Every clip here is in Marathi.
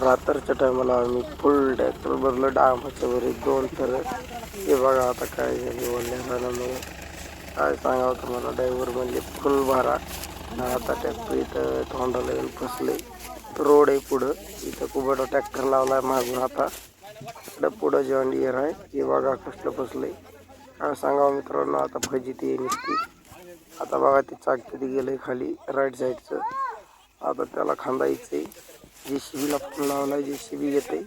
रात्रीच्या टायमाला आम्ही फुल ट्रॅक्टर भरलं डांबाच्या वर 2 थर. हे बघा आता काय झाले वल्ल्या पाण्यामुळे, काय सांगावं तुम्हाला. ड्रायव्हर म्हणले फुल भरा. आता ट्रॅक्टर इथं तोंडाला येऊन फसले. रोड आहे पुढं, इथं कुबडा ट्रॅक्टर लावलाय मागून. आता इकडं पुढं जॉन डियर आहे. हे बघा कसलं फसले, काय सांगावं मित्रांनो. आता फजिती आहे नुसती. आता बघा ते चाक किती गेलंय खाली राईट साईडचं. आता त्याला खांदायचंय. JCBला फोन लावला, JCB येते.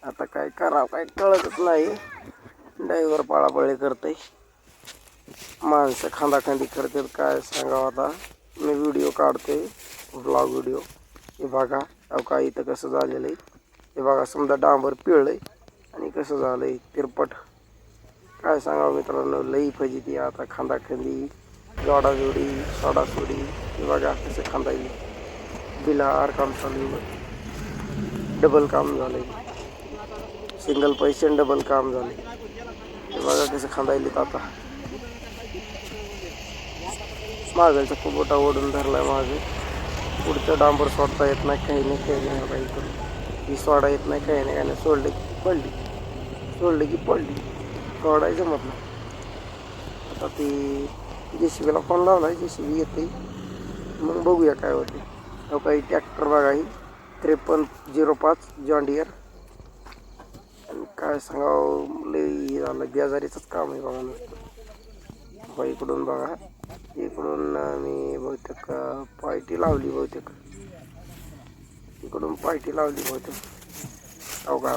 आता काय करावं काय कळतच नाही. ड्रायव्हर पळापळी करते, माणसं खांदाखांदी करतात. काय सांगावं आता. मी व्हिडिओ काढतोय, ब्लॉग व्हिडिओ. हे बघा अहो काय इथं कसं झालेलं आहे. हे बघा समजा डांबर पिळलंय आणि कसं झालंय तिरपट. काय सांगावं मित्रांनो, लई फजिती. आता खांदाखांदी, जोडाजोडी, सोडासोडी. हे बघा कसं खांदायली. बिलार काम चालू आहे, डबल काम झालंय. सिंगल पैसे डबल काम झाले. हे बघा कसं खांदायलीत. आता मागायचा कुबोटा ओढून धरलाय मागे. पुढचं डांबर सोडता येत नाही, काही नाही काही नाही. काही करून ही सोडा येत नाही, काही नाही काही नाही. सोडलं की पडली, सोडलं की पडली, सोडायचं म्हटलं. आता ती JCBला फोन लावलाय, JCB येते. मग बघूया काय होते. काही ट्रॅक्टर बघा, ही 5305 जॉन डियर. आणि काय सांगावं लई झालं, बेजारीचंच काम आहे बघा नुसतं. इकडून बघा, इकडून मी बहुतेक पायटी लावली, बहुतेक इकडून पायटी लावली बहुतेक. अवघा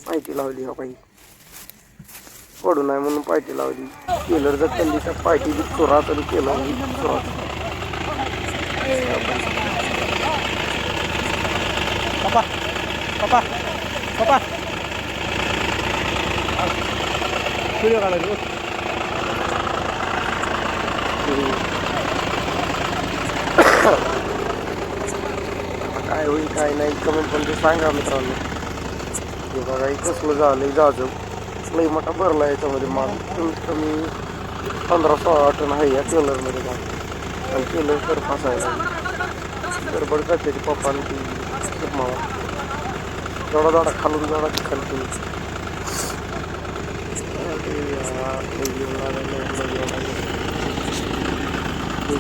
पायटी लावली. हो काही पडू नाही म्हणून पायटी लावली. केलर जर कल्ली तर पायटी बी चोरात आणि केलं बी चोरात. पप्पा पप्पा पप्पा व्हिडिओ काढायचं. काय होईल काय नाही कमेंट पण ते सांगा मित्रांनो. हे बघा हे कसलं झालंय जाजव. लई मोठा भरला याच्यामध्ये माल. कमीत कमी 15-16 टन आहे या टेलरमध्ये माल. आणि टेलर तर फसायला गडबड करते ती पप्पाने ती खूप मावा. जोडा जोडा खालून जोडा ती खाली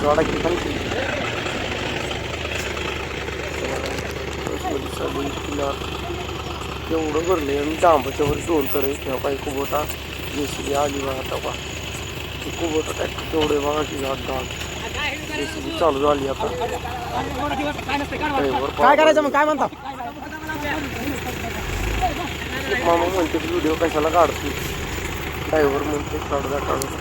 जोडा की खाली एवढं भरले. आणि डांबाच्या वर 2 तर आहे. तेव्हा काही कुबोटा JCB आली बघा. तेव्हा ती कुबोटा ट्रॅक्टर तेवढे बघा की JCB चालू झाली. आता काय करायचं मग, काय म्हणता मामा म्हणते व्हिडिओ कशाला काढते. ड्रायव्हर म्हणते काढू द्या काढू द्या.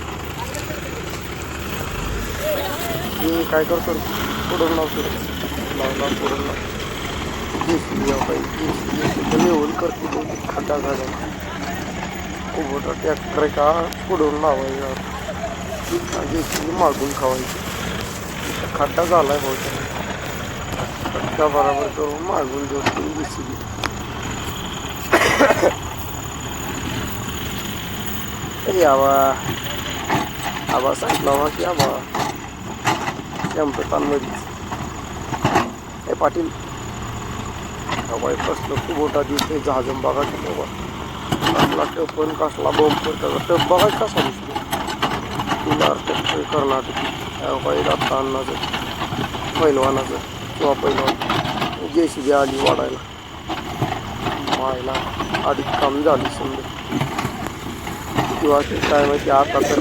हे काय करतो पुढून लावतो, लावला पुढून लाव. JCB काही लेवल करते तो खड्डा झाला. कुबोटा ट्रॅक्टर आहे का पुढून लावायचा, JCB मागून खावायची. खड्डा झालाय बहुतेक. खड्डा बरोबर करून मागून जोडतो JCB. यावा आबा सांगितलं बा की आबा शॅम्पतांमध्येच. हे पाटील बाई कसलं कुबोटा दिसते. जहाजम बघा की बाबा कसला टप पण कसला बॉम्ब त्याचा टप बघा कसा दिसतो. पिलार ट्रॅक्टर कर्नाटकी. बाई दत्ता अण्णाचं पैलवानाचं किंवा पैलवान. JCB आली वाढायला मायला. आधी काम झाली समजा. किती वाजते काय माहिती. आता तर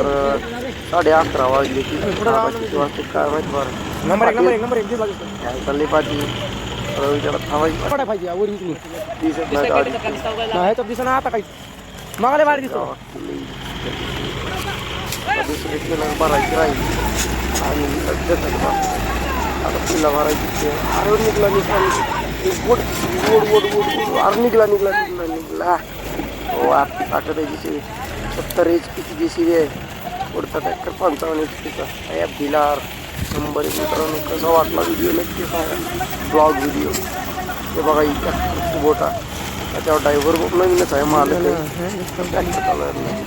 11:30 वाजले. किती वाजते काय माहिती. बरं नंबर एक काय चालले पाठी रवीच्याला थांबायची पाहिजे. दिसत नाही गाडी. ह्याच्यात दिसत आता काही मागायला बाहेर दिसतो. दुसरी किलो भरायची राहिली आणि आता तिला भरायची. अरे निघला गोड गोड गोड गोड. अरे निघला हो. आता टाकत आहे JCB 70 HP JCB आहे. पुढचा ट्रॅक्टर 55 HP चा. बिलार नंबर. मित्रांनो कसा वाटला व्हिडिओ नक्की सांगा. Blog video. हे बघा ही ट्रॅक्टर कुबोटा. त्याच्यावर ड्रायव्हर नवीनच आहे. मालक आहे ट्रॅक्टर चालवणार नाही.